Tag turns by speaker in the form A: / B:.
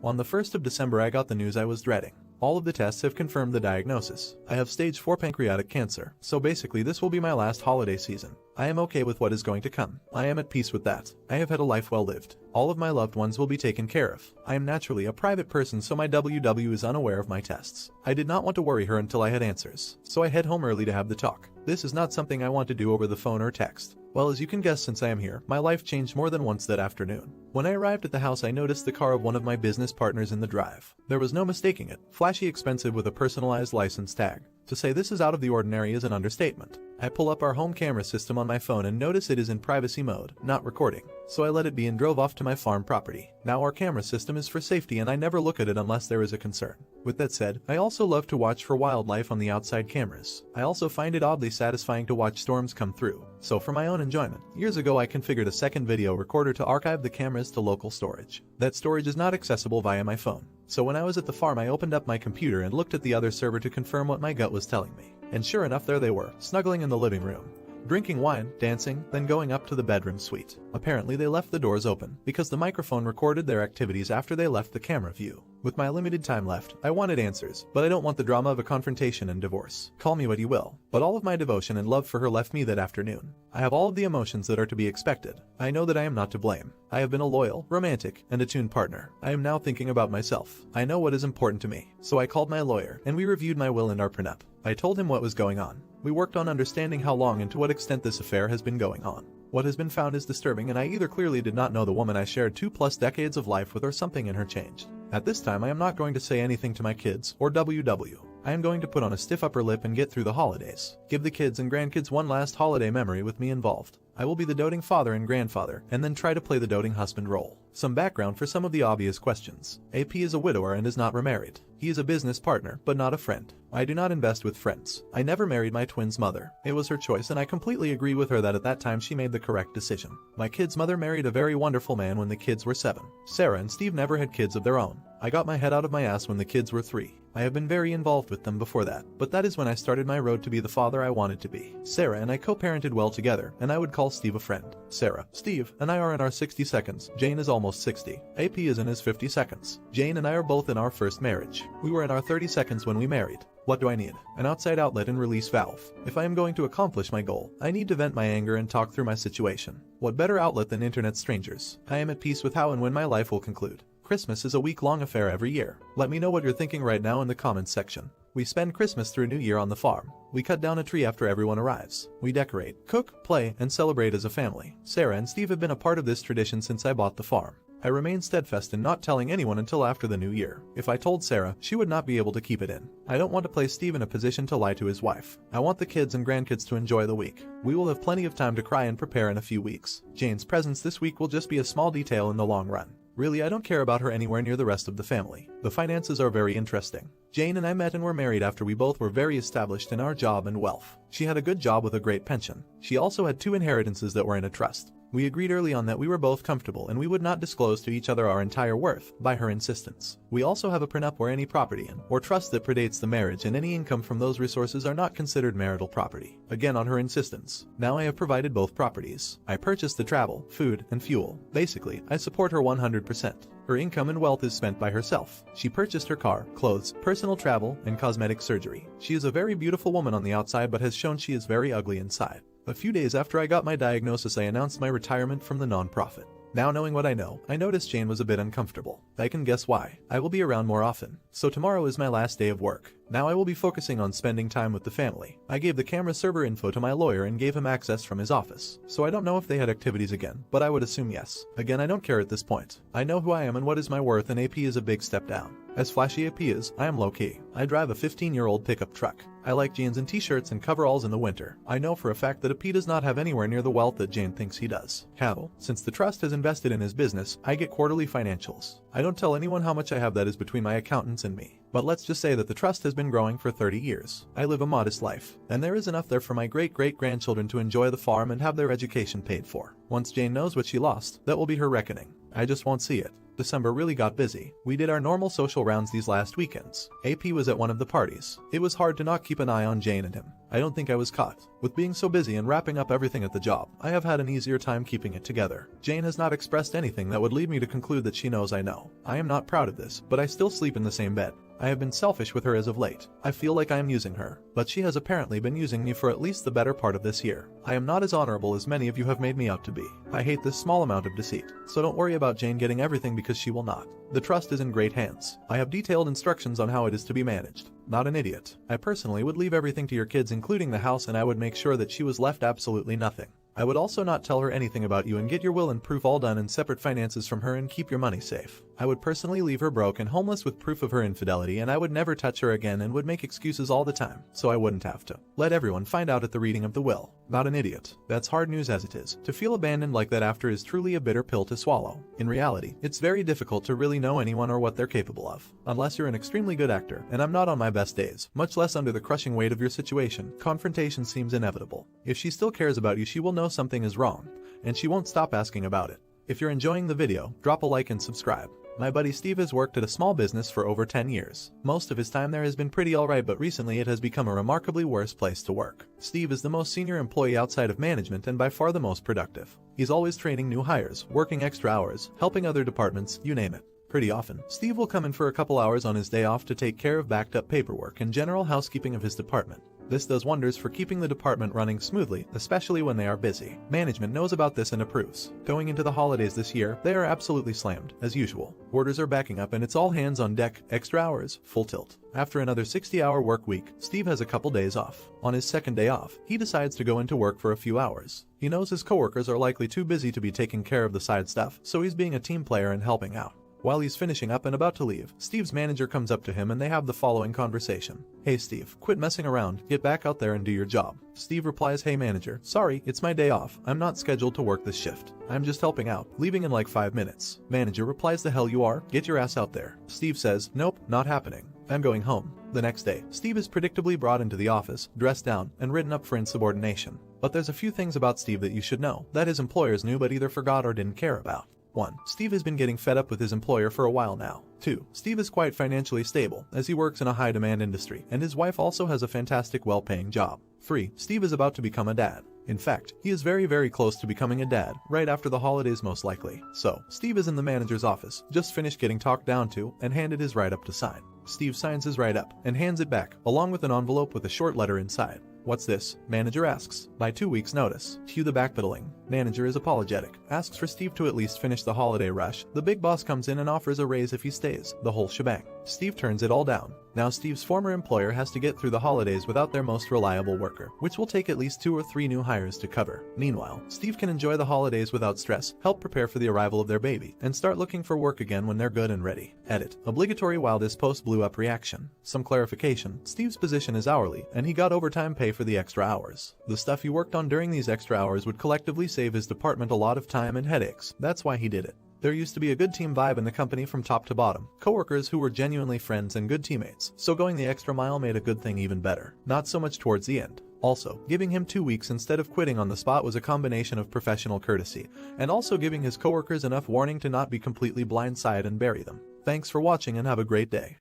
A: On the 1st of December I got the news I was dreading. All of the tests have confirmed the diagnosis. I have stage 4 pancreatic cancer, so basically this will be my last holiday season. I am okay with what is going to come. I am at peace with that. I have had a life well lived. All of my loved ones will be taken care of. I am naturally a private person, so my WW is unaware of my tests. I did not want to worry her until I had answers, so I head home early to have the talk. This is not something I want to do over the phone or text. Well, as you can guess, since I am here, my life changed more than once that afternoon. When I arrived at the house, I noticed the car of one of my business partners in the drive. There was no mistaking it. Flashy, expensive with a personalized license tag. To say this is out of the ordinary is an understatement. I pull up our home camera system on my phone and notice it is in privacy mode, not recording. So I let it be and drove off to my farm property. Now our camera system is for safety and I never look at it unless there is a concern. With that said, I also love to watch for wildlife on the outside cameras. I also find it oddly satisfying to watch storms come through. So for my own enjoyment, years ago I configured a second video recorder to archive the cameras to local storage. That storage is not accessible via my phone. So when I was at the farm, I opened up my computer and looked at the other server to confirm what my gut was telling me. And sure enough, there they were, snuggling in the living room, drinking wine, dancing, then going up to the bedroom suite. Apparently they left the doors open, because the microphone recorded their activities after they left the camera view. With my limited time left, I wanted answers, but I don't want the drama of a confrontation and divorce. Call me what you will, but all of my devotion and love for her left me that afternoon. I have all of the emotions that are to be expected. I know that I am not to blame. I have been a loyal, romantic, and attuned partner. I am now thinking about myself. I know what is important to me. So I called my lawyer, and we reviewed my will and our prenup. I told him what was going on. We worked on understanding how long and to what extent this affair has been going on. What has been found is disturbing, and I either clearly did not know the woman I shared 2+ decades of life with, or something in her changed. At this time, I am not going to say anything to my kids or WW. I am going to put on a stiff upper lip and get through the holidays. Give the kids and grandkids one last holiday memory with me involved. I will be the doting father and grandfather, and then try to play the doting husband role. Some background for some of the obvious questions. AP is a widower and is not remarried. He is a business partner, but not a friend. I do not invest with friends. I never married my twins' mother. It was her choice, and I completely agree with her that at that time she made the correct decision. My kids' mother married a very wonderful man when the kids were 7. Sarah and Steve never had kids of their own. I got my head out of my ass when the kids were 3. I have been very involved with them before that, but that is when I started my road to be the father I wanted to be. Sarah and I co-parented well together, and I would call Steve a friend. Sarah, Steve, and I are in our 60 seconds. Jane is almost 60. AP is in his 50 seconds. Jane and I are both in our first marriage. We were in our 30 seconds when we married. What do I need? An outside outlet and release valve. If I am going to accomplish my goal, I need to vent my anger and talk through my situation. What better outlet than internet strangers? I am at peace with how and when my life will conclude. Christmas is a week-long affair every year. Let me know what you're thinking right now in the comments section. We spend Christmas through New Year on the farm. We cut down a tree after everyone arrives. We decorate, cook, play, and celebrate as a family. Sarah and Steve have been a part of this tradition since I bought the farm. I remain steadfast in not telling anyone until after the new year. If I told Sarah, she would not be able to keep it in. I don't want to place Steve in a position to lie to his wife. I want the kids and grandkids to enjoy the week. We will have plenty of time to cry and prepare in a few weeks. Jane's presence this week will just be a small detail in the long run. Really, I don't care about her anywhere near the rest of the family. The finances are very interesting. Jane and I met and were married after we both were very established in our job and wealth. She had a good job with a great pension. She also had 2 inheritances that were in a trust. We agreed early on that we were both comfortable and we would not disclose to each other our entire worth, by her insistence. We also have a prenup where any property in or trust that predates the marriage and any income from those resources are not considered marital property, again on her insistence. Now I have provided both properties. I purchased the travel, food, and fuel. Basically, I support her 100%. Her income and wealth is spent by herself. She purchased her car, clothes, personal travel, and cosmetic surgery. She is a very beautiful woman on the outside but has shown she is very ugly inside. A few days after I got my diagnosis, I announced my retirement from the nonprofit. Now knowing what I know, I noticed Jane was a bit uncomfortable. I can guess why. I will be around more often. So tomorrow is my last day of work. Now I will be focusing on spending time with the family. I gave the camera server info to my lawyer and gave him access from his office. So I don't know if they had activities again, but I would assume yes. Again, I don't care at this point. I know who I am and what is my worth, and AP is a big step down. As flashy AP is, I am low-key. I drive a 15-year-old pickup truck. I like jeans and t-shirts and coveralls in the winter. I know for a fact that AP does not have anywhere near the wealth that Jane thinks he does. How? Since the trust has invested in his business, I get quarterly financials. I don't tell anyone how much I have, that is between my accountants and me. But let's just say that the trust has been growing for 30 years. I live a modest life, and there is enough there for my great-great-grandchildren to enjoy the farm and have their education paid for. Once Jane knows what she lost, that will be her reckoning. I just won't see it. December really got busy. We did our normal social rounds these last weekends. AP was at one of the parties. It was hard to not keep an eye on Jane and him. I don't think I was caught. With being so busy and wrapping up everything at the job, I have had an easier time keeping it together. Jane has not expressed anything that would lead me to conclude that she knows I know. I am not proud of this, but I still sleep in the same bed. I have been selfish with her as of late. I feel like I am using her, but she has apparently been using me for at least the better part of this year. I am not as honorable as many of you have made me out to be. I hate this small amount of deceit, so don't worry about Jane getting everything because she will not. The trust is in great hands. I have detailed instructions on how it is to be managed. Not an idiot. I personally would leave everything to your kids including the house, and I would make sure that she was left absolutely nothing. I would also not tell her anything about you and get your will and proof all done and separate finances from her and keep your money safe. I would personally leave her broke and homeless with proof of her infidelity, and I would never touch her again and would make excuses all the time, so I wouldn't have to. Let everyone find out at the reading of the will. Not an idiot. That's hard news as it is. To feel abandoned like that after is truly a bitter pill to swallow. In reality, it's very difficult to really know anyone or what they're capable of. Unless you're an extremely good actor, and I'm not on my best days, much less under the crushing weight of your situation, confrontation seems inevitable. If she still cares about you, she will know something is wrong, and she won't stop asking about it. If you're enjoying the video, drop a like and subscribe. My buddy Steve has worked at a small business for over 10 years. Most of his time there has been pretty alright, but recently it has become a remarkably worse place to work. Steve is the most senior employee outside of management and by far the most productive. He's always training new hires, working extra hours, helping other departments, you name it. Pretty often, Steve will come in for a couple hours on his day off to take care of backed up paperwork and general housekeeping of his department. This does wonders for keeping the department running smoothly, especially when they are busy. Management knows about this and approves. Going into the holidays this year, they are absolutely slammed, as usual. Orders are backing up and it's all hands on deck, extra hours, full tilt. After another 60-hour work week, Steve has a couple days off. On his second day off, he decides to go into work for a few hours. He knows his coworkers are likely too busy to be taking care of the side stuff, so he's being a team player and helping out. While he's finishing up and about to leave, Steve's manager comes up to him and they have the following conversation. "Hey Steve, quit messing around, get back out there and do your job." Steve replies, "Hey manager, sorry, it's my day off. I'm not scheduled to work this shift. I'm just helping out, leaving in like 5 minutes." Manager replies, "The hell you are? Get your ass out there." Steve says, "Nope, not happening. I'm going home." The next day, Steve is predictably brought into the office, dressed down, and written up for insubordination. But there's a few things about Steve that you should know, that his employers knew but either forgot or didn't care about. 1. Steve has been getting fed up with his employer for a while now. 2. Steve is quite financially stable, as he works in a high-demand industry, and his wife also has a fantastic well-paying job. 3. Steve is about to become a dad. In fact, he is very close to becoming a dad, right after the holidays most likely. So, Steve is in the manager's office, just finished getting talked down to, and handed his write-up to sign. Steve signs his write-up, and hands it back, along with an envelope with a short letter inside. "What's this?" Manager asks. "By 2 weeks' notice." Cue the backpedaling. Manager is apologetic, asks for Steve to at least finish the holiday rush. The big boss comes in and offers a raise if he stays, the whole shebang. Steve turns it all down. Now Steve's former employer has to get through the holidays without their most reliable worker, which will take at least 2 or 3 new hires to cover. Meanwhile, Steve can enjoy the holidays without stress, help prepare for the arrival of their baby, and start looking for work again when they're good and ready. Edit. Obligatory while this post blew up reaction. Some clarification. Steve's position is hourly, and he got overtime pay for the extra hours. The stuff he worked on during these extra hours would collectively save his department a lot of time and headaches. That's why he did it. There used to be a good team vibe in the company from top to bottom, coworkers who were genuinely friends and good teammates, so going the extra mile made a good thing even better. Not so much towards the end. Also, giving him 2 weeks instead of quitting on the spot was a combination of professional courtesy, and also giving his coworkers enough warning to not be completely blindsided and bury them. Thanks for watching and have a great day.